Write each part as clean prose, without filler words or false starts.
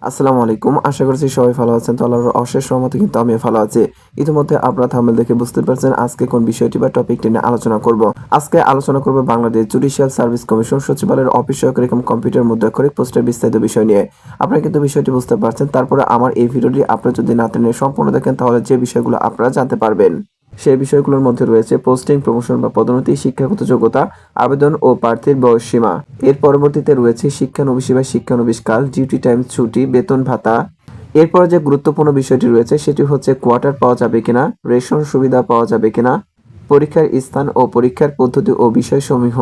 আসসালামু আলাইকুম। আশা করছি সবাই ভালো আছেন। তো আল্লাহর অশেষ রহমতে কিন্তু আমিও ভালো আছি। ইতিমধ্যে আপনারা থাম্বনেল দেখে বুঝতে পারছেন আজকে কোন বিষয়টি বা টপিকটি নিয়ে আলোচনা করব। আজকে আলোচনা করব বাংলাদেশ জুডিশিয়াল সার্ভিস কমিশন সচিবালয়ের অফিস সহকারী এবং কম্পিউটার মুদ্রাক্ষরিক পোস্টের বিস্তারিত বিষয় নিয়ে। আপনারা কিন্তু বিষয়টি বুঝতে পারছেন। তারপরে আমার এই ভিডিওটি আপনারা যদি না টেনে সম্পূর্ণ দেখেন তাহলে যে বিষয়গুলো আপনারা জানতে পারবেন। সেই বিষয়গুলোর মধ্যে রয়েছে পোস্টিং, প্রমোশন বা পদোন্নতি, শিক্ষাগত যোগ্যতা, আবেদন ও প্রার্থীর বয়সসীমা। এর পরবর্তীতে রয়েছে শিক্ষানবিশ বা শিক্ষানবিশকাল, ডিউটি টাইম, ছুটি, বেতন ভাতা। এরপর যে গুরুত্বপূর্ণ বিষয়টি রয়েছে সেটি হচ্ছে কোয়ার্টার পাওয়া যাবে কিনা, রেশন সুবিধা পাওয়া যাবে কিনা, পরীক্ষার স্থান ও পরীক্ষার পদ্ধতি ও বিষয়সমূহ,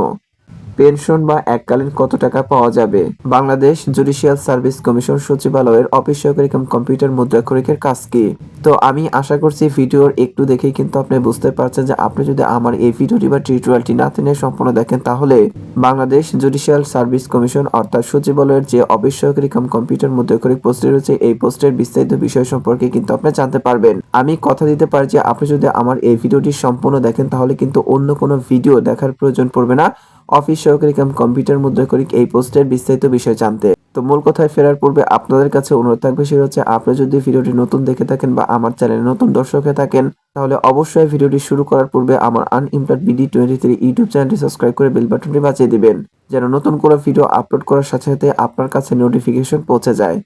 পেনশন বা এককালীন কত টাকা পাওয়া যাবে। বাংলাদেশ জুডিশিয়াল সার্ভিস কমিশন সচিবালয়ের অফিস সহকারী কম্পিউটার মুদ্রাক্ষরিকের কাজ কি। তো আমি আশা করছি ভিডিওর একটু দেখেই কিন্তু আপনি বুঝতে পারছেন যে আপনি যদি আমার এই ভিডিওটি বা টিউটোরিয়ালটি না টেনে সম্পূর্ণ দেখেন তাহলে বাংলাদেশ জুডিশিয়াল সার্ভিস কমিশন অর্থাৎ সচিবালয়ের যে অফিস সহকারী কম্পিউটার মুদ্রাক্ষরিক পোস্টে রয়েছে এই পোস্টের বিস্তারিত বিষয় সম্পর্কে কিন্তু আপনি জানতে পারবেন। আমি কথা দিতে পারি যে আপনি যদি আমার এই ভিডিওটি সম্পূর্ণ দেখেন তাহলে কিন্তু অন্য কোনো ভিডিও দেখার প্রয়োজন পড়বে না অফিস সহকারী কম্পিউটার মুদ্রাক্ষরিক এই পোস্টের বিস্তারিত বিষয় জানতে। তো মূল কথায় ফেরার পূর্বে আপনাদের কাছে অনুরোধ থাকবে সেটা হচ্ছে আপনি যদি ভিডিওটি নতুন দেখে থাকেন বা আমার চ্যানেলে নতুন দর্শক হয়ে থাকেন তাহলে অবশ্যই ভিডিওটি শুরু করার পূর্বে আমার আনএমপ্লয়েড বিডি 23 ইউটিউব চ্যানেলটি সাবস্ক্রাইব করে বেল বাটনটি বাজিয়ে দিবেন যেন নতুন কোনো ভিডিও আপলোড করার সাথে সাথে আপনার কাছে নোটিফিকেশন পৌঁছে যায়।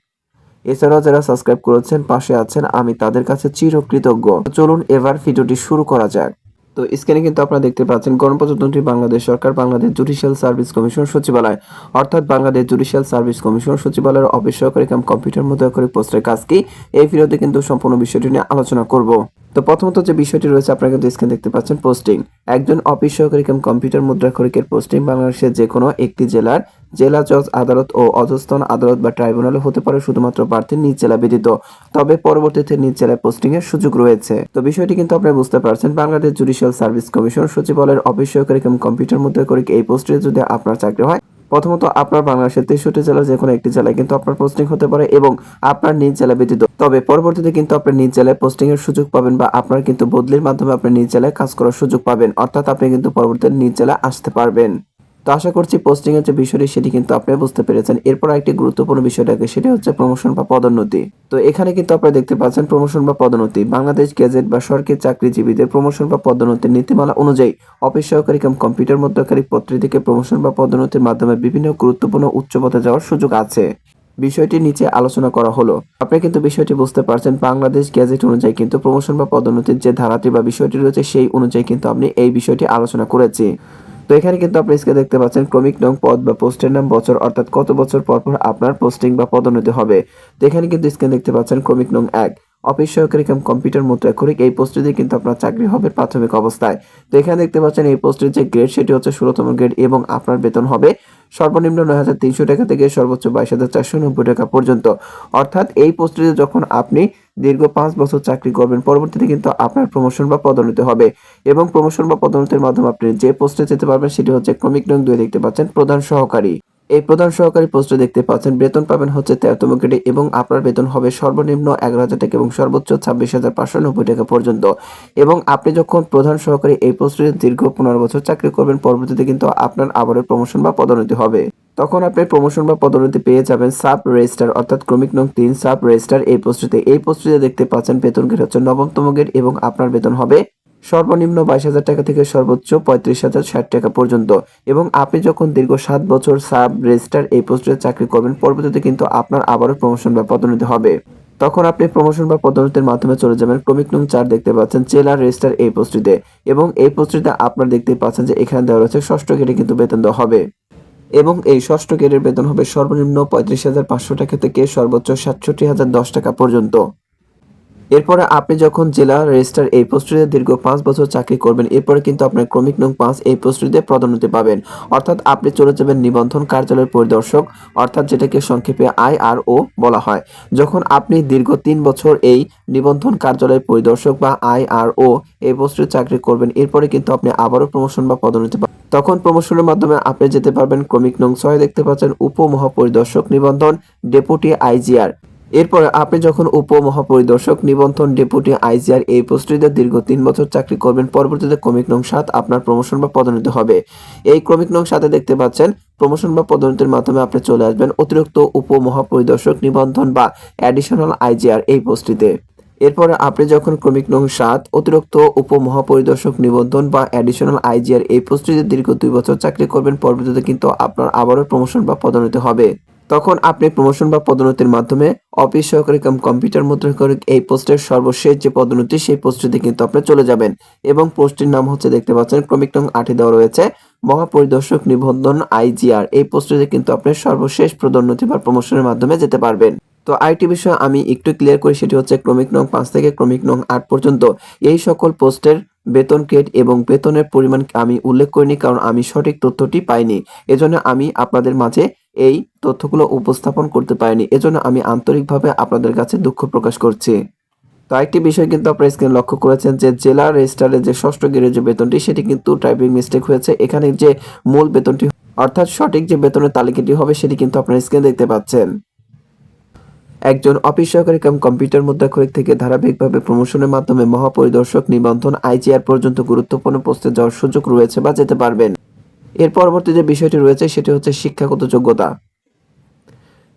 এছাড়াও যারা সাবস্ক্রাইব করেছেন পাশে আছেন আমি তাদের কাছে চিরকৃতজ্ঞ। চলুন এবার ভিডিওটি শুরু করা যাক। তো স্ক্রিনে কিন্তু আপনারা দেখতে পাচ্ছেন গণপ্রজাতন্ত্রী বাংলাদেশ সরকার বাংলাদেশ জুডিশিয়াল সার্ভিস কমিশন সচিবালয় অর্থাৎ বাংলাদেশ জুডিশিয়াল সার্ভিস কমিশন সচিবালয়ের অফিস সহকারী কম্পিউটার মুদ্রাক্ষরিক পোস্টের কাজ কি এই ভিডিওতে কিন্তু সম্পূর্ণ বিষয়টি নিয়ে আলোচনা করব। তো প্রথমত যে বিষয়টি রয়েছে আপনারা কিন্তু স্ক্রিনে দেখতে পাচ্ছেন পোস্টিং। একজন অফিস সহকারী কম্পিউটার মুদ্রাক্ষরিকের পোস্টিং বাংলাদেশের যে কোনো একটি জেলার জেলা জজ আদালত ও অধস্তন আদালত বা ট্রাইব্যুনালে হতে পারে শুধুমাত্র প্রার্থীর নিজ জেলা ব্যতীত, তবে পরবর্তীতে নিজ জেলায় পোস্টিং এর সুযোগ রয়েছে। তো বিষয়টি কিন্তু আপনারা বুঝতে পারছেন বাংলাদেশ জুডিশিয়াল সার্ভিস কমিশন সচিবালয়ের অফিস সহকারী কম্পিউটার মুদ্রাক্ষরিক এই পোস্টে যদি আপনার চাকরি হয় প্রথমত আপনার বাংলাদেশের 63 জেলার যে কোনো একটি জেলায় কিন্তু আপনার পোস্টিং হতে পারে এবং আপনার নিজ জেলা ব্যতীত, তবে পরবর্তীতে কিন্তু আপনি নিজ জেলায় পোস্টিং এর সুযোগ পাবেন বা আপনার কিন্তু বদলির মাধ্যমে আপনি নিজ জেলায় কাজ করার সুযোগ পাবেন, অর্থাৎ আপনি কিন্তু পরবর্তীতে নিজ জেলায় আসতে পারবেন। তো আশা করছি পোস্টিং এর যে বিষয়টি সেটি কিন্তু আপনি বুঝতে পেরেছেন। এরপর একটি গুরুত্বপূর্ণ বিষয়টাকে সেটি হচ্ছে প্রমোশন বা পদোন্নতি। তো এখানে কিন্তু আপনারা দেখতে পাচ্ছেন প্রমোশন বা পদোন্নতি বাংলাদেশ গেজেট বা সরকারি চাকরিজীবীদের প্রমোশন বা পদোন্নতির নীতিমালা অনুযায়ী অফিস সহকারী কম্পিউটার মুদ্রাক্ষরিক পত্রী থেকে প্রমোশন বা পদোন্নতির মাধ্যমে বিভিন্ন গুরুত্বপূর্ণ উচ্চ পদে যাওয়ার সুযোগ আছে। বিষয়টি নিচে আলোচনা করা হলো। আপনি কিন্তু বিষয়টি বুঝতে পারছেন বাংলাদেশ গেজেট অনুযায়ী কিন্তু প্রমোশন বা পদোন্নতির যে ধারাটি বা বিষয়টি রয়েছে সেই অনুযায়ী কিন্তু আমি এই বিষয়টি আলোচনা করেছি। তো এখানে কিন্তু আপনি স্ক্রিনে দেখতে পাচ্ছেন ক্রমিক নং, পদ বা পোস্টের নাম, বছর অর্থাৎ কত বছর পর পর আপনার পোস্টিং বা পদোন্নতি হবে। তো এখানে কিন্তু স্ক্রিনে দেখতে পাচ্ছেন ক্রমিক নং 1 অফিস সহকারী কম্পিউটার মুদ্রাক্ষরিক এই পোস্টে কিন্তু আপনার চাকরি হবে প্রাথমিক অবস্থায়। তো এখানে দেখতে পাচ্ছেন এই পোস্টের যে গ্রেড সেটি হচ্ছে 16তম গ্রেড এবং আপনার বেতন হবে সর্বনিম্ন 9,300 টাকা থেকে সর্বোচ্চ 22,490 টাকা পর্যন্ত। অর্থাৎ এই পোস্টে যখন আপনি দীর্ঘ 5 বছর চাকরি করবেন পরবর্তীতে কিন্তু আপনার প্রমোশন বা পদোন্নতি হবে এবং প্রমোশন বা পদোন্নতির মাধ্যমে আপনি যে পোস্টে যেতে পারবেন সেটি হচ্ছে ক্রমিক নং 2 দেখতে পাচ্ছেন প্রধান সহকারী। এই প্রধান সহকারী পোস্টে দেখতে পাচ্ছেন বেতন পাবেন হচ্ছে 13তম গ্রেডে এবং আপনার বেতন হবে সর্বনিম্ন 11,000 টাকা এবং সর্বোচ্চ 26,590 টাকা পর্যন্ত। এবং আপনি যখন প্রধান সহকারী এই পোস্টে দীর্ঘ 15 বছর চাকরি করবেন পরবর্তীতে কিন্তু আপনার আবারও প্রমোশন বা পদোন্নতি হবে। তখন আপনি প্রমোশন বা পদোন্নতি পেয়ে যাবেন সাব রেজিস্ট্রার অর্থাৎ ক্রমিক নং 3 সাব রেজিস্ট্রার এই পোস্টে। এই পোস্টে দেখতে পাচ্ছেন বেতন গ্রেড হচ্ছে 9তম গ্রেড এবং আপনার বেতন হবে সর্বনিম্ন 22,000 টাকা থেকে সর্বোচ্চ 35,060 টাকা পর্যন্ত। এবং আপনি যখন দীর্ঘ 7 বছর সাব রেজিস্ট্রার এই পোস্টে চাকরি করবেন পরবর্তীতে কিন্তু আপনার আবারও প্রমোশন বা পদোন্নতি হবে। তখন আপনি প্রমোশন বা পদোন্নতির মাধ্যমে চলে যাবেন ক্রমিক নং 4 দেখতে পাচ্ছেন জেলা রেজিস্ট্রার এই পোস্টটিতে এবং এই পোস্টটিতে আপনারা দেখতে পাচ্ছেন যে এখানে দেওয়া রয়েছে ষষ্ঠ গ্রেডে কিন্তু বেতন দেওয়া হবে এবং এই ষষ্ঠ গ্রেডের বেতন হবে সর্বনিম্ন 35,500 টাকা থেকে সর্বোচ্চ 67,010 টাকা পর্যন্ত। এরপরে আপনি যখন জেলা রেজিস্ট্রার এই পোস্টটিতে দীর্ঘ 5 বছর চাকরি করবেন এরপরে কিন্তু আপনার ক্রমিক নং 5 এই পোস্টটিতে পদোন্নতি পাবেন, অর্থাৎ আপনি চলে যাবেন নিবন্ধন কার্যালয়ের পরিদর্শক অর্থাৎ যেটাকে সংক্ষেপে আইআরও বলা হয়। যখন আপনি দীর্ঘ 3 বছর এই নিবন্ধন কার্যালয়ের পরিদর্শক বা আইআরও এই পোস্টে চাকরি করবেন এরপরে কিন্তু আপনি আবারও প্রমোশন বা পদোন্নতি পাবেন। তখন প্রমোশনের মাধ্যমে আপনি যেতে পারবেন ক্রমিক নং 6 দেখতে পাচ্ছেন উপমহাপরিদর্শক নিবন্ধন ডেপুটি আইজিআর। এরপরে আপনি যখন উপমহাপরিদর্শক নিবন্ধন ডেপুটি আইজিআর এই পোস্টটিতে দীর্ঘ 3 বছর চাকরি করবেন, পরবর্তীতে ক্রমিক নং 7 আপনার প্রমোশন বা পদোন্নতি হবে। এই ক্রমিক নং 7 দেখতে পাচ্ছেন প্রমোশন বা পদোন্নতির মাধ্যমে আপনি চলে আসবেন অতিরিক্ত উপমহাপরিদর্শক নিবন্ধন বা অ্যাডিশনাল আইজিআর এই পোস্টটিতে। এরপরে আপনি যখন ক্রমিক নং 7 অতিরিক্ত উপমহাপরিদর্শক নিবন্ধন বা অ্যাডিশনাল আইজিআর এই পোস্টটিতে দীর্ঘ 2 বছর চাকরি করবেন, পরবর্তীতে কিন্তু আপনার আবারও প্রমোশন বা পদোন্নতি হবে। তখন আপনি প্রমোশন বা পদোন্নতির মাধ্যমে অফিস সহকারী কাম কম্পিউটার মুদ্রাক্ষরিক এই পোস্টের সর্বশেষ যে পদোন্নতি সেই পোস্টটিতে কিন্তু আপনি চলে যাবেন এবং পোস্টটির নাম হচ্ছে দেখতে পাচ্ছেন ক্রমিক নং 8 দেওয়া রয়েছে মহাপরিদর্শক নিবন্ধন আইজিআর। এই পোস্টটিতে কিন্তু আপনি সর্বশেষ পদোন্নতি বা প্রমোশনের মাধ্যমে যেতে পারবেন। তো আরেকটি বিষয় আমি একটু ক্লিয়ার করি, সেটি হচ্ছে ক্রমিক নং 5 থেকে ক্রমিক নং 8 পর্যন্ত এই সকল পোস্টের বেতন গ্রেড এবং বেতনের পরিমাণ আমি উল্লেখ করিনি, কারণ আমি সঠিক তথ্যটি পাইনি। এজন্য আমি আপনাদের মাঝে এই তথ্যগুলো উপস্থাপন করতে পারিনি। এজন্য আমি আন্তরিকভাবে আপনাদের কাছে দুঃখ প্রকাশ করছি। তো আরেকটি বিষয় কিন্তু আপনারা স্ক্রিনে লক্ষ্য করেছেন যে জেলা রেজিস্ট্রারের যে 6ষ্ঠ গ্রেডের যে বেতনটি সেটি কিন্তু টাইপিং মিস্টেক হয়েছে। এখানে যে মূল বেতনটি অর্থাৎ সঠিক যে বেতনের তালিকাটি হবে সেটি কিন্তু আপনারা স্ক্রিনে দেখতে পাচ্ছেন। একজন অফিস সহকারী কাম কম্পিউটার মুদ্রাক্ষরিক থেকে ধারাবাহিকভাবে প্রমোশনের মাধ্যমে মহাপরিদর্শক নিবন্ধন আইজিআর পর্যন্ত গুরুত্বপূর্ণ পোস্টে যাওয়ার সুযোগ রয়েছে বা যেতে পারবেন। এর পরবর্তী যে বিষয়টি রয়েছে সেটি হচ্ছে শিক্ষাগত যোগ্যতা।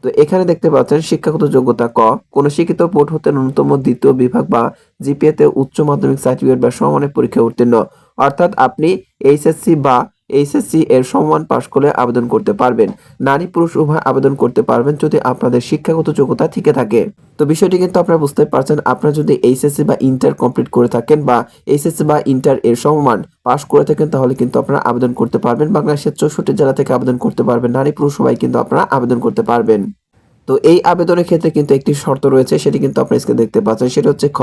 তো এখানে দেখতে পাচ্ছেন শিক্ষাগত যোগ্যতা ক, কোন শিক্ষিত বোর্ড হতে ন্যূনতম দ্বিতীয় বিভাগ বা জিপিএতে উচ্চ মাধ্যমিক সার্টিফিকেট বা সমমানের পরীক্ষায় উত্তীর্ণ, অর্থাৎ আপনি এইচএসসি বা এইচএসসি এর সমমান পাশ করলে আবেদন করতে পারবেন। নারী পুরুষ উভয় আবেদন করতে পারবেন যদি আপনাদের শিক্ষাগত যোগ্যতা থেকে থাকে। তো বিষয়টি কিন্তু আপনারা বুঝতে পারছেন, আপনারা যদি এইচএসসি বা ইন্টার কমপ্লিট করে থাকেন বা এইচএসসি বা ইন্টার এর সমমান পাশ করে থাকেন তাহলে কিন্তু আপনারা আবেদন করতে পারবেন। বাংলাদেশের 64 জেলা থেকে আবেদন করতে পারবেন। নারী পুরুষ সবাই কিন্তু আপনারা আবেদন করতে পারবেন। তো এই আবেদনের ক্ষেত্রে কিন্তু একটি শর্ত রয়েছে, সেটি কিন্তু আপনি স্ক্রিনে দেখতে পাচ্ছেন। সেটা হচ্ছে খ,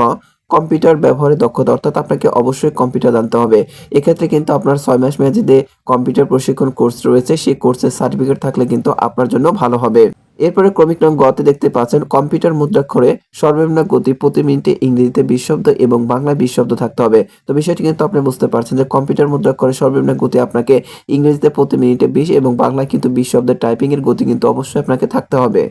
কম্পিউটার ব্যবহারে দক্ষতা, অর্থাৎ আপনাকে অবশ্যই কম্পিউটার জানতে হবে। এক্ষেত্রে কিন্তু আপনার 6 মাস মেয়াদী যে কম্পিউটার প্রশিক্ষণ কোর্স রয়েছে সেই কোর্সের সার্টিফিকেট থাকলে কিন্তু আপনার জন্য ভালো হবে। এরপরে ক্রমিক নং গ তে দেখতে পাচ্ছেন কম্পিউটার মুদ্রাক্ষরে সর্বনিম্ন গতি প্রতি মিনিটে ইংরেজিতে 20 শব্দ এবং বাংলায় 20 শব্দ থাকতে হবে। তো বিষয়টি কিন্তু আপনি বুঝতে পারছেন যে কম্পিউটার মুদ্রাক্ষরে সর্বনিম্ন গতি আপনাকে ইংরেজিতে প্রতি মিনিটে 20 এবং বাংলায় কিন্তু 20 শব্দের টাইপিং এর গতি কিন্তু অবশ্যই আপনাকে থাকতে হবে।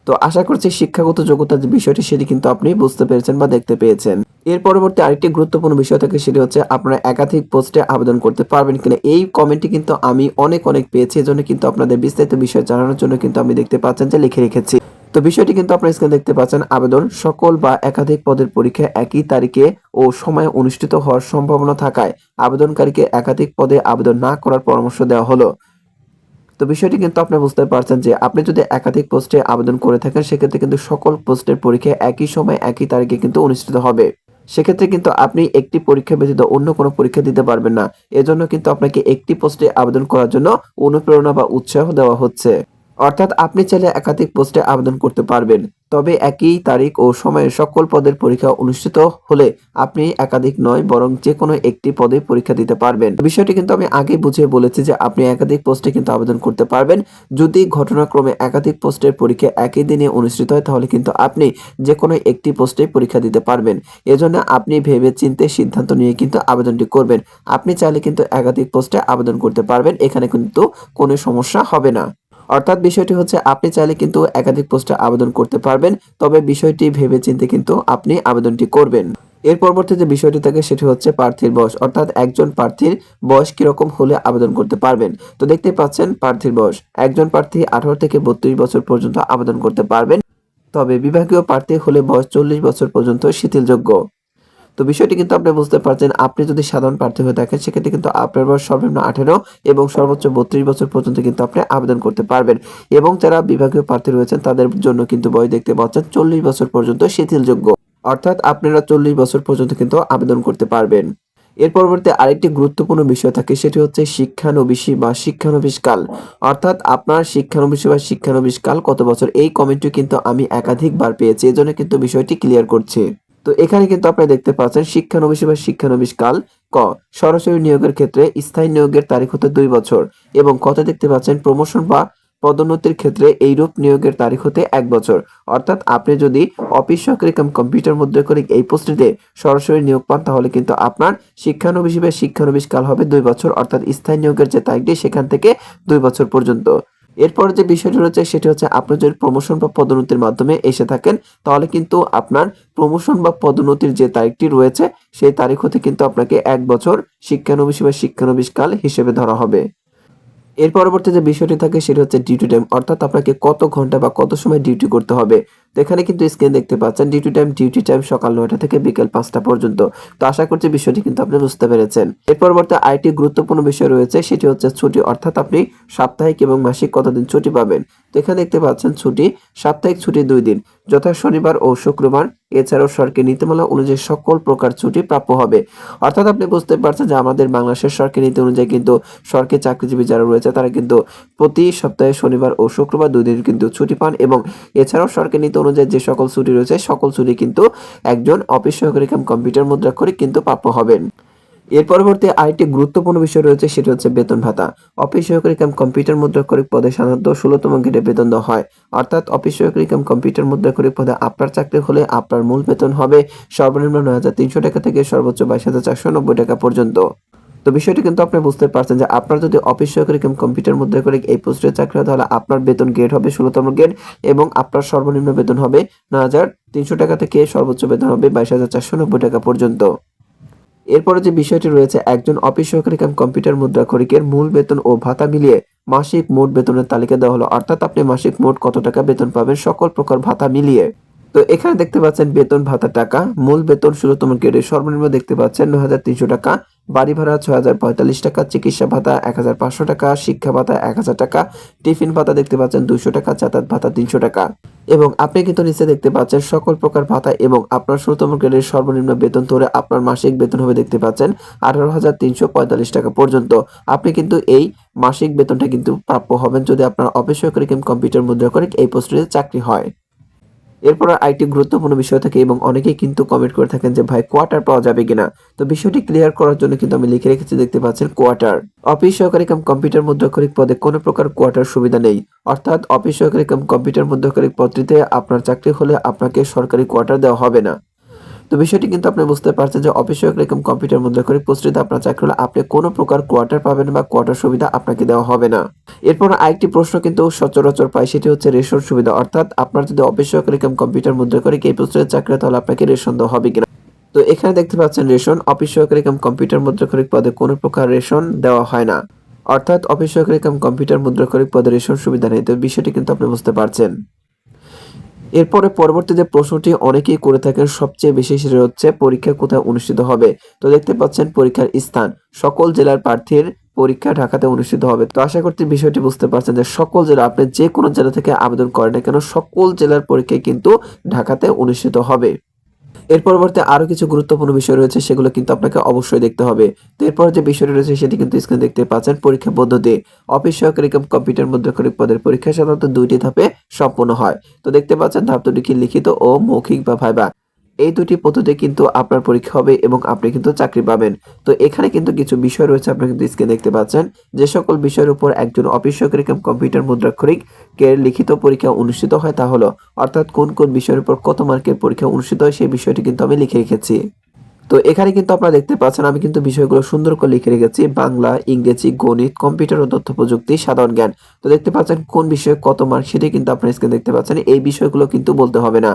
তো আশা করছি শিক্ষাগত যোগ্যতার যে বিষয়টি সেটি কিন্তু আপনি বুঝতে পেরেছেন বা দেখতে পেয়েছেন। এর পরবর্তী আরেকটি গুরুত্বপূর্ণ বিষয় থাকে, সেটি হচ্ছে আপনারা একাধিক পোস্টে আবেদন করতে পারবেন কিনা। এই কমেন্টটি কিন্তু আমি অনেক পেয়েছি, এজন্য কিন্তু আপনাদের বিস্তারিত বিষয় জানানোর জন্য কিন্তু আমি দেখতে পাচ্ছেন যে লিখে রেখেছি। তো বিষয়টি কিন্তু আপনারা স্ক্রিনে দেখতে পাচ্ছেন, আবেদন সকল বা একাধিক পদের পরীক্ষা একই তারিখে ও সময়ে অনুষ্ঠিত হওয়ার সম্ভাবনা থাকায় আবেদনকারীকে একাধিক পদে আবেদন না করার পরামর্শ দেওয়া হলো। তো বিষয়টি কিন্তু আপনি বুঝতে পারছেন যে আপনি যদি একাধিক পোস্টে আবেদন করে থাকেন সেক্ষেত্রে কিন্তু সকল পোস্টের পরীক্ষা একই সময় একই তারিখে কিন্তু অনুষ্ঠিত হবে। সেক্ষেত্রে কিন্তু আপনি একটি পরীক্ষা ব্যতীত অন্য কোনো পরীক্ষা দিতে পারবেন না। এজন্য কিন্তু আপনাকে একটি পোস্টে আবেদন করার জন্য অনুপ্রেরণা বা উৎসাহ দেওয়া হচ্ছে। অর্থাৎ আপনি চাইলে একাধিক পোস্টে আবেদন করতে পারবেন, তবে একই তারিখ ও সময়ে সকল পদের পরীক্ষা অনুষ্ঠিত হলে আপনি একাধিক নয় বরং যে কোনো একটি পদে পরীক্ষা দিতে পারবেন। বিষয়টি কিন্তু আমি আগেই বুঝিয়ে বলেছি যে আপনি একাধিক পোস্টে কিন্তু আবেদন করতে পারবেন। যদি ঘটনাক্রমে একাধিক পোস্টের পরীক্ষা একই দিনে অনুষ্ঠিত হয় তাহলে কিন্তু আপনি যে কোনো একটি পোস্টে পরীক্ষা দিতে পারবেন। এজন্য আপনি ভেবে চিন্তে সিদ্ধান্ত নিয়ে কিন্তু আবেদনটি করবেন। আপনি চাইলে কিন্তু একাধিক পোস্টে আবেদন করতে পারবেন, এখানে কিন্তু কোনো সমস্যা হবে না। অর্থাৎ বিষয়টি হচ্ছে আপনি চাইলে কিন্তু একাধিক পোস্টে আবেদন করতে পারবেন, তবে বিষয়টি ভেবেচিন্তে কিন্তু আপনি আবেদনটি করবেন। এর পরবর্তী যে বিষয়টি থাকে সেটি হচ্ছে প্রার্থীর বয়স, অর্থাৎ একজন প্রার্থীর বয়স কিরকম হলে আবেদন করতে পারবেন। তো দেখতে পাচ্ছেন প্রার্থীর বয়স, একজন প্রার্থী 18 থেকে 32 বছর পর্যন্ত আবেদন করতে পারবেন, তবে বিভাগীয় প্রার্থী হলে বয়স 40 বছর পর্যন্ত শিথিলযোগ্য। তো বিষয়টি কিন্তু আপনি বুঝতে পারছেন, আপনি যদি সাধারণ প্রার্থী হয়ে থাকেন সেক্ষেত্রে কিন্তু আপনার বয়স সর্বনিম্ন 18 এবং সর্বোচ্চ 32 বছর পর্যন্ত কিন্তু আপনি আবেদন করতে পারবেন। এবং যারা বিভাগীয় প্রার্থী রয়েছেন তাদের জন্য কিন্তু বয়স দেখতে পাচ্ছেন 40 বছর পর্যন্ত শিথিলযোগ্য, অর্থাৎ আপনারা 40 বছর পর্যন্ত কিন্তু আবেদন করতে পারবেন। এর পরবর্তী আরেকটি গুরুত্বপূর্ণ বিষয় থাকে, সেটি হচ্ছে শিক্ষানবিশী বা শিক্ষানবিশকাল, অর্থাৎ আপনার শিক্ষানবিশী বা শিক্ষানবিশকাল কত বছর। এই কমেন্টটি কিন্তু আমি একাধিকবার পেয়েছি, এজন্য কিন্তু বিষয়টি ক্লিয়ার করছি। তো এখানে কিন্তু আপনারা দেখতে পাচ্ছেন শিক্ষানবিশী বা শিক্ষানবিশকাল ক, সরাসরি নিয়োগের ক্ষেত্রে স্থায়ী নিয়োগের তারিখ হতে 2 বছর এবং কত দেখতে পাচ্ছেন প্রমোশন বা পদোন্নতির ক্ষেত্রে এইরূপ নিয়োগের তারিখ হতে 1 বছর। অর্থাৎ আপনি যদি অফিস সহকারী কাম কম্পিউটার মুদ্রাক্ষরিক এই পোস্টটিতে সরাসরি নিয়োগ পান তাহলে কিন্তু আপনার শিক্ষানবিশী বা শিক্ষানবিশকাল হবে 2 বছর, অর্থাৎ স্থায়ী নিয়োগের যে তারিখটি সেখান থেকে 2 বছর পর্যন্ত। এরপর যে বিষয়টি রয়েছে সেটি হচ্ছে আপনি যদি প্রমোশন বা পদোন্নতির মাধ্যমে এসে থাকেন তাহলে কিন্তু আপনার প্রমোশন বা পদোন্নতির যে তারিখটি রয়েছে সেই তারিখ হতে কিন্তু আপনাকে 1 বছর শিক্ষানবিশ বা শিক্ষানবিশ কাল হিসেবে ধরা হবে। এর পরবর্তী যে বিষয়টি থাকে সেটা হচ্ছে ডিউটি টাইম, অর্থাৎ আপনাকে কত ঘন্টা বা কত সময় ডিউটি করতে হবে। তো এখানে কিন্তু স্ক্রিন দেখতে পাচ্ছেন ডিউটি টাইম সকাল 9টা থেকে বিকেল 5টা পর্যন্ত। তো আশা করছি বিষয়টি কিন্তু আপনি বুঝতে পেরেছেন। এর পরবর্তী আরেকটি গুরুত্বপূর্ণ বিষয় রয়েছে সেটি হচ্ছে ছুটি, অর্থাৎ আপনি সাপ্তাহিক এবং মাসিক কতদিন ছুটি পাবেন। তো এখানে দেখতে পাচ্ছেন ছুটি, সাপ্তাহিক ছুটি 2 দিন, যথা শনিবার ও শুক্রবার। এছাড়াও সরকারি নীতিমালা অনুযায়ী সকল প্রকার ছুটি প্রাপ্য হবে। অর্থাৎ আপনি বুঝতে পারছেন যে আমাদের বাংলাদেশের সরকারি নীতি অনুযায়ী কিন্তু সরকারি চাকরিজীবী যারা রয়েছে তারা কিন্তু প্রতি সপ্তাহে শনিবার ও শুক্রবার 2 দিন কিন্তু ছুটি পান এবং এছাড়াও সরকারি নীতি অনুযায়ী যে সকল ছুটি রয়েছে সকল ছুটি কিন্তু একজন অফিস সহকারী কাম কম্পিউটার মুদ্রাক্ষরিক কিন্তু প্রাপ্য হবেন। এর পরবর্তী আরেকটি গুরুত্বপূর্ণ বিষয় রয়েছে সেটি হচ্ছে বেতন ভাতা। অফিস সহকারী কাম কম্পিউটার মুদ্রাক্ষরিক পদে সাধারণত 16তম গ্রেডে বেতন দেওয়া হয়। অর্থাৎ অফিস সহকারী কাম কম্পিউটার মুদ্রাক্ষরিক পদে আপনার চাকরি হলে আপনার মূল বেতন হবে সর্বনিম্ন 9,300 টাকা থেকে সর্বোচ্চ 22,490 টাকা পর্যন্ত। তো বিষয়টি কিন্তু আপনি বুঝতে পারছেন যে আপনার যদি অফিস সহকারী কাম কম্পিউটার মুদ্রাক্ষরিক এই পোস্টে চাকরি হয় তাহলে আপনার বেতন গ্রেড হবে 16তম গ্রেড এবং আপনার সর্বনিম্ন বেতন হবে 9,300 টাকা থেকে সর্বোচ্চ বেতন হবে 22,490 টাকা পর্যন্ত। এরপরে যে বিষয়টি রয়েছে একজন অফিস সহকারী কাম কম্পিউটার মুদ্রাক্ষরিকের মূল বেতন ও ভাতা মিলিয়ে মাসিক মোট বেতনের তালিকা দেওয়া হলো, অর্থাৎ আপনি মাসিক মোট কত টাকা বেতন পাবেন সকল প্রকার ভাতা মিলিয়ে। তো এখানে দেখতে পাচ্ছেন বেতন ভাতা টাকা, মূল বেতন 16তম গ্রেডে সর্বনিম্ন দেখতে পাচ্ছেন 9,300 টাকা, বাড়ি ভাড়া 6,045 টাকা, চিকিৎসা ভাতা 1,500 টাকা, শিক্ষা ভাতা 1,000 টাকা, টিফিন ভাতা দেখতে পাচ্ছেন 200 টাকা, যাতায়াত ভাতা 300 টাকা এবং আপনি কিন্তু নিচে দেখতে পাচ্ছেন সকল প্রকার ভাতা এবং আপনার 16তম গ্রেডের সর্বনিম্ন বেতন ধরে আপনার মাসিক বেতন হবে দেখতে পাচ্ছেন 18,345 টাকা পর্যন্ত। আপনি কিন্তু এই মাসিক বেতনটা কিন্তু প্রাপ্য হবেন যদি আপনার অফিস সহকারী কাম কম্পিউটার মুদ্রাক্ষরিক এই পোস্টে চাকরি হয়। এরপর আরেকটি গুরুত্বপূর্ণ বিষয় থাকে এবং অনেকেই কিন্তু কমেন্ট করে থাকেন যে ভাই কোয়ার্টার পাওয়া যাবে কিনা। তো বিষয়টি ক্লিয়ার করার জন্য কিন্তু আমি লিখে রেখেছি দেখতে পাচ্ছেন কোয়ার্টার। অফিস সহকারী কাম কম্পিউটার মুদ্রাক্ষরিক পদে কোনো প্রকার কোয়ার্টার সুবিধা নেই, অর্থাৎ অফিস সহকারী কাম কম্পিউটার মুদ্রাক্ষরিক পদটিতে আপনার চাকরি হলে আপনাকে সরকারি কোয়ার্টার দেওয়া হবে না। তো বিষয়টি কিন্তু আপনি বুঝতে পারছেন যে অফিস সহকারী কাম কম্পিউটার মুদ্রাক্ষরিক পোস্টটিতে আপনার চাকরি হলে আপনি কোনো প্রকার কোয়ার্টার পাবেন বা কোয়ার্টার সুবিধা আপনাকে দেওয়া হবে না। এরপর আরেকটি প্রশ্ন কিন্তু সচরাচর পাই সেটি হচ্ছে রেশন সুবিধা, অর্থাৎ আপনার যদি অফিস সহকারী কাম কম্পিউটার মুদ্রাক্ষরিক এই পোস্টে চাকরি তাহলে আপনাকে রেশন দেওয়া হবে কিনা। তো এখানে দেখতে পাচ্ছেন রেশন, অফিস সহকারী কাম কম্পিউটার মুদ্রাক্ষরিক পদে কোনো প্রকার রেশন দেওয়া হয় না, অর্থাৎ অফিস সহকারী কাম কম্পিউটার মুদ্রাক্ষরিক পদে রেশন সুবিধা নেই। তো বিষয়টি কিন্তু আপনি বুঝতে পারছেন। এরপরে পরবর্তী যে প্রশ্নটি অনেকেই করে থাকেন সবচেয়ে বেশি সেটা হচ্ছে পরীক্ষা কোথায় অনুষ্ঠিত হবে। তো দেখতে পাচ্ছেন পরীক্ষার স্থান, সকল জেলার প্রার্থীর পরীক্ষা ঢাকাতে অনুষ্ঠিত হবে। তো আশা করছি বিষয়টি বুঝতে পারছেন যে সকল জেলা আপনি যে কোনো জেলা থেকে আবেদন করেন না কেন সকল জেলার পরীক্ষায় কিন্তু ঢাকাতে অনুষ্ঠিত হবে। এর পরবর্তী আরো কিছু গুরুত্বপূর্ণ বিষয় রয়েছে সেগুলো কিন্তু আপনাকে অবশ্যই দেখতে হবে। তো এরপর যে বিষয়টি রয়েছে সেটি কিন্তু স্ক্রিনে দেখতে পাচ্ছেন পরীক্ষা পদ্ধতি। অফিস সহকারী কাম কম্পিউটার মুদ্রাক্ষরিক পদের পরীক্ষা সাধারণত 2টি ধাপে সম্পন্ন হয়। তো দেখতে পাচ্ছেন ধাপ দুটি কি লিখিত ও মৌখিক বা ভাইবা। এই দুটি পদ্ধতি কিন্তু আপনার পরীক্ষা হবে এবং আপনি কিন্তু চাকরি পাবেন। তো এখানে কিন্তু কিছু বিষয় রয়েছে আপনি কিন্তু স্ক্রিনে দেখতে পাচ্ছেন যে সকল বিষয়ের উপর একজন অফিস সহকারী কাম কম্পিউটার মুদ্রাক্ষরিক এর লিখিত পরীক্ষা অনুষ্ঠিত হয় তা হলো, অর্থাৎ কোন কোন বিষয়ের উপর কত মার্কের পরীক্ষা অনুষ্ঠিত হয় সেই বিষয়টি কিন্তু আমি লিখে রেখেছি। তো এখানে কিন্তু আপনারা দেখতে পাচ্ছেন আমি কিন্তু বিষয়গুলো সুন্দর করে লিখে রেখেছি বাংলা, ইংরেজি, গণিত, কম্পিউটার ও তথ্য প্রযুক্তি, সাধারণ জ্ঞান। তো দেখতে পাচ্ছেন কোন বিষয়ে কত মার্ক সেটি কিন্তু আপনারা স্ক্রিনে দেখতে পাচ্ছেন, এই বিষয়গুলো কিন্তু বলতে হবে না।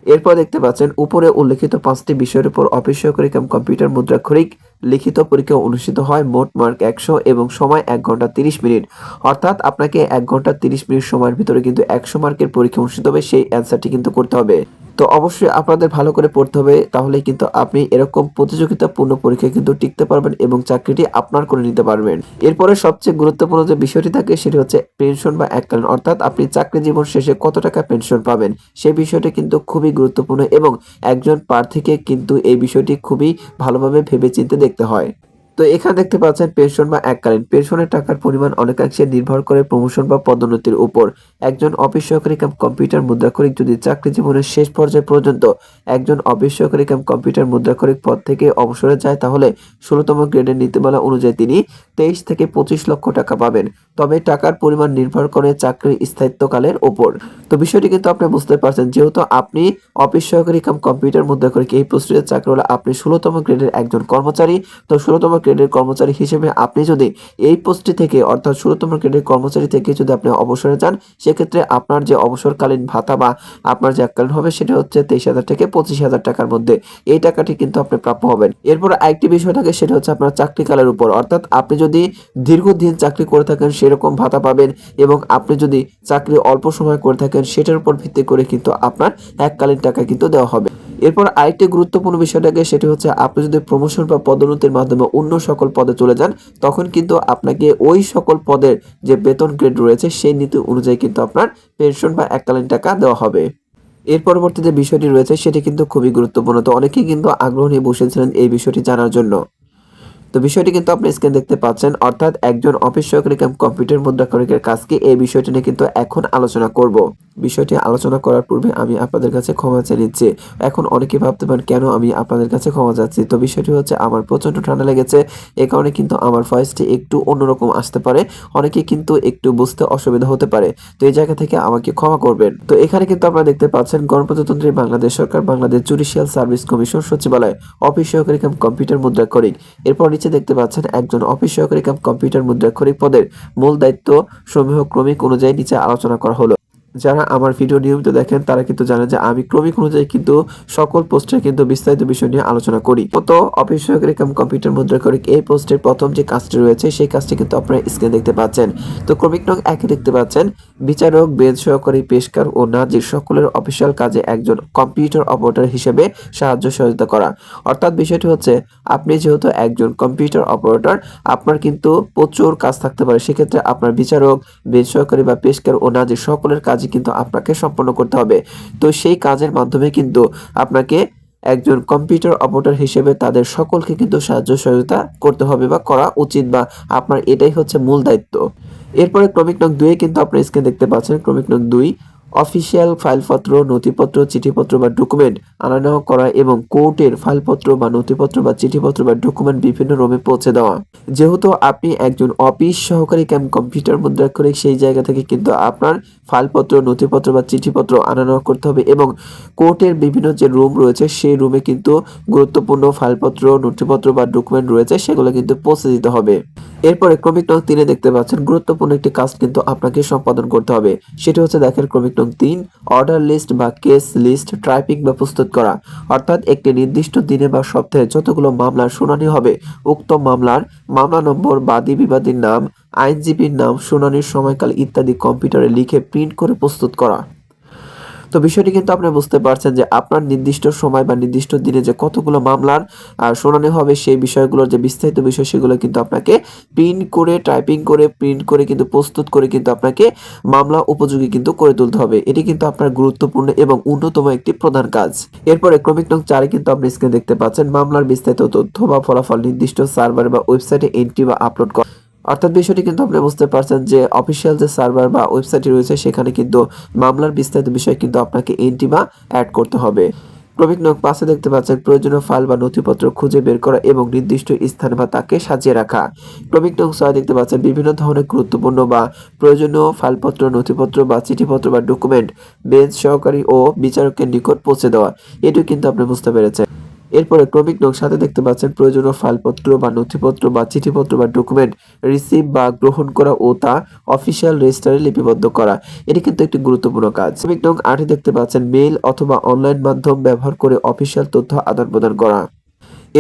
এরপর দেখতে পাচ্ছেন উপরে উল্লেখিত 5টি বিষয়ের উপর অফিস সহকারী কাম কম্পিউটার মুদ্রাক্ষরিক লিখিত পরীক্ষা অনুষ্ঠিত হয়, মোট মার্ক 100 এবং সময় 1 ঘন্টা 30 মিনিট, অর্থাৎ আপনাকে 1 ঘন্টা 30 মিনিট সময়ের ভিতরে কিন্তু 100 মার্কের পরীক্ষা অনুষ্ঠিত হবে, সেই অ্যান্সারটি কিন্তু করতে হবে। তো অবশ্যই আপনাদের ভালো করে পড়তে হবে, তাহলেই কিন্তু আপনি এরকম প্রতিযোগিতাপূর্ণ পরীক্ষায় কিন্তু টিকতে পারবেন এবং চাকরিটি আপনার করে নিতে পারবেন। এরপরে সবচেয়ে গুরুত্বপূর্ণ যে বিষয়টি থাকে সেটি হচ্ছে পেনশন বা এককালীন, অর্থাৎ আপনি চাকরি জীবন শেষে কত টাকা পেনশন পাবেন সেই বিষয়টি কিন্তু খুবই গুরুত্বপূর্ণ এবং একজন প্রার্থীকে কিন্তু এই বিষয়টি খুবই ভালোভাবে ভেবেচিন্তে দেখতে হয়। তো এখানে দেখতে পাচ্ছেন পেনশন বা এককালীন, পেনশনের টাকার পরিমাণ অনেকাংশে নির্ভর করে প্রমোশন বা পদোন্নতির উপর। একজন অফিস সহকারী কাম কম্পিউটার মুদ্রাক্ষরিক যদি চাকরি জীবনের শেষ পর্যায় পর্যন্ত একজন অফিস সহকারী কাম কম্পিউটার মুদ্রাক্ষরিক পদ থেকে অবসরে যায় তাহলে 16তম গ্রেডের নীতিমালা অনুযায়ী তিনি 23 থেকে 25 লক্ষ টাকা পাবেন, তবে টাকার পরিমাণ নির্ভর করে চাকরির স্থায়িত্বকালের উপর। তো বিষয়টি কিন্তু আপনি বুঝতে পারছেন, যেহেতু আপনি অফিস সহকারী কাম কম্পিউটার মুদ্রাক্ষরিক এই পোস্টে চাকরি হলে আপনি 16তম গ্রেডের একজন কর্মচারী। তো 16তম গ্রেডের কর্মচারী হিসেবে আপনি যদি এই পোস্টটি থেকে অর্থাৎ 16তম গ্রেডের কর্মচারী থেকে যদি আপনি অবসরে যান, সেক্ষেত্রে আপনার যে অবসরকালীন ভাতা বা আপনার যে এককালীন হবে সেটা হচ্ছে 23,000 থেকে 25,000 টাকার মধ্যে। এই টাকাটি কিন্তু আপনি প্রাপ্য হবেন। এরপর আরেকটি বিষয় থাকে, সেটা হচ্ছে আপনার চাকরিকালের উপর, অর্থাৎ আপনি যদি দীর্ঘদিন চাকরি করে থাকেন সেরকম ভাতা পাবেন, এবং আপনি যদি চাকরি অল্প সময় করে থাকেন সেটার উপর ভিত্তি করে কিন্তু আপনার এককালীন টাকা কিন্তু দেওয়া হবে। এরপর আরেকটি গুরুত্বপূর্ণ বিষয় থাকে, সেটি হচ্ছে আপনি যদি প্রমোশন বা পদোন্নতির মাধ্যমে অন্য সকল পদে চলে যান, তখন কিন্তু আপনাকে ওই সকল পদের যে বেতন গ্রেড রয়েছে সেই নীতি অনুযায়ী কিন্তু আপনার পেনশন বা এককালীন টাকা দেওয়া হবে। এর পরবর্তী যে বিষয়টি রয়েছে সেটি কিন্তু খুবই গুরুত্বপূর্ণ। তো অনেকেই কিন্তু আগ্রহ নিয়ে বসেছিলেন এই বিষয়টি জানার জন্য। তো বিষয়টি কিন্তু আপনি স্ক্রিন দেখতে পাচ্ছেন, অর্থাৎ একজন অফিস সহকারী কাম কম্পিউটার মুদ্রাক্ষরিকের কাজ কি, এই বিষয়টি নিয়ে কিন্তু এখন আলোচনা করব। বিষয়টি আলোচনা করার পূর্বে আমি আপনাদের কাছে ক্ষমা চেয়ে নিচ্ছি। এখন অনেকে ভাবতে পারেন কেন আমি আপনাদের কাছে ক্ষমা চাচ্ছি। তো বিষয়টি হচ্ছে আমার প্রচন্ড ঠান্ডা লেগেছে, এই কারণে কিন্তু আমার ভয়েসটি একটু অন্যরকম আসতে পারে, অনেকে কিন্তু একটু বুঝতে অসুবিধা হতে পারে। তো এই জায়গা থেকে আমাকে ক্ষমা করবেন। তো এখানে কিন্তু আপনারা দেখতে পাচ্ছেন গণপ্রজাতন্ত্রী বাংলাদেশ সরকার, বাংলাদেশ জুডিশিয়াল সার্ভিস কমিশন সচিবালয়, অফিস সহকারী কাম কম্পিউটার মুদ্রাক্ষরিক। এরপর নিচে দেখতে পাচ্ছেন একজন অফিস সহকারী কাম কম্পিউটার মুদ্রাক্ষরিক পদের মূল দায়িত্ব সমূহ ক্রমিক অনুযায়ী নিচে আলোচনা করা হলো। যারা আমার ভিডিও নিয়মিত দেখেন তারা কিন্তু জানেন যে আমি ক্রমিক অনুযায়ী কিন্তু সকল পোস্টের কিন্তু বিস্তারিত বিষয় নিয়ে আলোচনা করি। তো অফিস সহকারী কাম কম্পিউটার মুদ্রাক্ষরিক এই পোস্টের প্রথম যে কাজটি রয়েছে সেই কাজটি কিন্তু আপনারা স্ক্রিনে দেখতে পাচ্ছেন। তো ক্রমিক নং 1 দেখতে পাচ্ছেন বিচারক, বেঞ্চ সহকারী, পেশকার ও নাজির সকলের অফিসিয়াল কাজে একজন কম্পিউটার অপারেটর হিসেবে সাহায্য সহযোগিতা করা। অর্থাৎ বিষয়টি হচ্ছে আপনি যেহেতু একজন কম্পিউটার অপারেটর, আপনার কিন্তু প্রচুর কাজ থাকতে পারে, সেক্ষেত্রে আপনার বিচারক, বেঞ্চ সহকারী বা পেশকার ও নাজির সকলের কাজই কিন্তু আপনাকে সম্পন্ন করতে হবে। তো সেই কাজের মাধ্যমে কিন্তু আপনাকে একজন কম্পিউটার অপারেটর হিসেবে তাদের সকলকে কিন্তু সাহায্য সহযোগিতা করতে হবে বা করা উচিত, বা আপনার এটাই হচ্ছে মূল দায়িত্ব। এরপরে ক্রমিক নং 2 কিন্তু আপনার স্ক্রিনে দেখতে পাচ্ছেন। ক্রমিক নং 2 অফিসিয়াল ফাইলপত্র, নথিপত্র, চিঠিপত্র বা ডকুমেন্ট আনা নেওয়া করা এবং কোর্টের ফাইলপত্র বা নথিপত্র বা চিঠিপত্র বা ডকুমেন্ট বিভিন্ন রুমে পৌঁছে দেওয়া। যেহেতু আপনি একজন অফিস সহকারী কাম কম্পিউটার মুদ্রাক্ষরিক, সেই জায়গা থেকে কিন্তু আপনার ফাইলপত্র, নথিপত্র বা চিঠিপত্র আনা নেওয়া করতে হবে, এবং কোর্টের বিভিন্ন যে রুম রয়েছে সেই রুমে কিন্তু গুরুত্বপূর্ণ ফাইলপত্র, নথিপত্র বা ডকুমেন্ট রয়েছে সেগুলো কিন্তু পৌঁছে দিতে হবে। এরপরে ক্রমিক নং 3 দেখতে পাচ্ছেন গুরুত্বপূর্ণ একটি কাজ কিন্তু আপনাকে সম্পাদন করতে হবে। সেটি হচ্ছে দেখেন ক্রমিক নং 3 অর্ডার লিস্ট বা কেস লিস্ট টাইপিং বা প্রস্তুত করা। অর্থাৎ একটি নির্দিষ্ট দিনে বা সপ্তাহে যতগুলো মামলার শুনানি হবে, উক্ত মামলার মামলা নম্বর, বাদী বিবাদীর নাম, আইনজীবীর নাম, শুনানির সময়কাল ইত্যাদি কম্পিউটারে লিখে প্রিন্ট করে প্রস্তুত করা। তো বিষয়টি কিন্তু আপনি বুঝতে পারছেন যে আপনার নির্দিষ্ট সময় বা নির্দিষ্ট দিনে যে কতগুলো মামলার শুনানি হবে সেই বিষয়গুলোর যে বিস্তারিত বিষয় সেগুলো কিন্তু আপনাকে প্রিন্ট করে, টাইপিং করে, প্রিন্ট করে কিন্তু প্রস্তুত করে কিন্তু আপনাকে মামলা উপযোগী কিন্তু করে তুলতে হবে। এটি কিন্তু আপনার গুরুত্বপূর্ণ এবং অন্যতম একটি প্রধান কাজ। এরপরে ক্রমিক নং 4 কিন্তু আপনি স্ক্রিনে দেখতে পাচ্ছেন মামলার বিস্তারিত তথ্য বা ফলাফল নির্দিষ্ট সার্ভার বা ওয়েবসাইটে এন্ট্রি বা আপলোড করা। অর্থাৎ বিষয়টি কিন্তু আপনি বুঝতে পারছেন যে অফিসিয়াল যে সার্ভার বা ওয়েবসাইটটি রয়েছে সেখানে কিন্তু মামলার বিস্তারিত বিষয় কিন্তু আপনাকে এন্ট্রি বা অ্যাড করতে হবে। ক্রমিক নং 5 দেখতে পাচ্ছেন প্রয়োজনীয় ফাইল বা নথিপত্র খুঁজে বের করা এবং নির্দিষ্ট স্থানে বা তাকে সাজিয়ে রাখা। ক্রমিক নং 6 দেখতে পাচ্ছেন বিভিন্ন ধরনের গুরুত্বপূর্ণ বা প্রয়োজনীয় ফাইলপত্র, নথিপত্র বা চিঠিপত্র বা ডকুমেন্ট বেঞ্চ সহকারী ও বিচারকের নিকট পৌঁছে দেওয়া। এটিও কিন্তু আপনি বুঝতে পেরেছেন। এরপরে ক্রমিক নং 7 দেখতে পাচ্ছেন প্রয়োজনীয় ফাইলপত্র বা নথিপত্র বা চিঠিপত্র বা ডকুমেন্ট রিসিভ বা গ্রহণ করা ও তা অফিসিয়াল রেজিস্টারে লিপিবদ্ধ করা। এটি কিন্তু একটি গুরুত্বপূর্ণ কাজ। ক্রমিক নং 8 দেখতে পাচ্ছেন মেইল অথবা অনলাইন মাধ্যম ব্যবহার করে অফিসিয়াল তথ্য আদান প্রদান করা।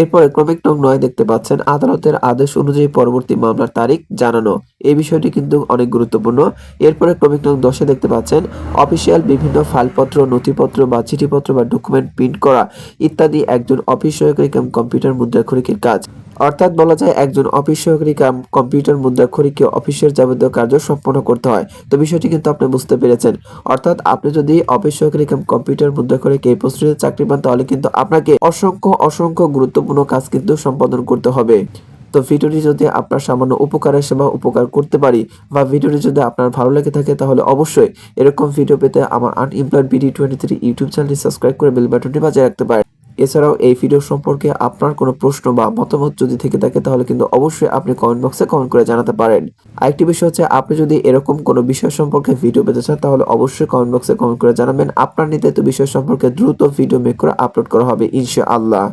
এরপরে ক্রমিক নং 9 দেখতে পাচ্ছেন আদালতের আদেশ অনুযায়ী পরবর্তী মামলার তারিখ জানানো। এই বিষয়টি কিন্তু অনেক গুরুত্বপূর্ণ। এরপরে ক্রমিক নং 10 দেখতে পাচ্ছেন অফিসিয়াল বিভিন্ন ফাইলপত্র, নথিপত্র বা চিঠিপত্র বা ডকুমেন্ট প্রিন্ট করা ইত্যাদি একজন অফিস সহকারী কাম কম্পিউটার মুদ্রাক্ষরিকের কাজ। অর্থাৎ বলা যায় একজন অফিস সহকারী কাম কম্পিউটার মুদ্রাক্ষরিককে অফিসের যাবতীয় কার্য সম্পন্ন করতে হয়। তো বিষয়টি কিন্তু আপনি বুঝতে পেরেছেন। অর্থাৎ আপনি যদি অফিস সহকারী কাম কম্পিউটার মুদ্রাক্ষরিক এই পোস্টে চাকরি পান তাহলে কিন্তু আপনাকে অসংখ্য গুরুত্বপূর্ণ কাজ কিন্তু সম্পাদন করতে হবে। তো ভিডিওটি যদি আপনার সামান্য উপকারের সেবা উপকার করতে পারি বা ভিডিওটি যদি আপনার ভালো লেগে থাকে তাহলে অবশ্যই এরকম ভিডিও পেতে আমার আনএমপ্লয়েড বিডি 23 ইউটিউব চ্যানেলটি সাবস্ক্রাইব করে বেল বাটনটি বাজিয়ে রাখতে পারেন। এছাড়াও এই ভিডিও সম্পর্কে আপনার কোনো প্রশ্ন বা মতামত যদি থেকে থাকে তাহলে কিন্তু অবশ্যই আপনি কমেন্ট বক্সে কমেন্ট করে জানাতে পারেন। আরেকটি বিষয় হচ্ছে আপনি যদি এরকম কোনো বিষয় সম্পর্কে ভিডিও পেতে চান তাহলে অবশ্যই কমেন্ট বক্সে কমেন্ট করে জানাবেন। আপনার নির্ধারিত বিষয় সম্পর্কে দ্রুত ভিডিও মেক করে আপলোড করা হবে ইনশাআল্লাহ।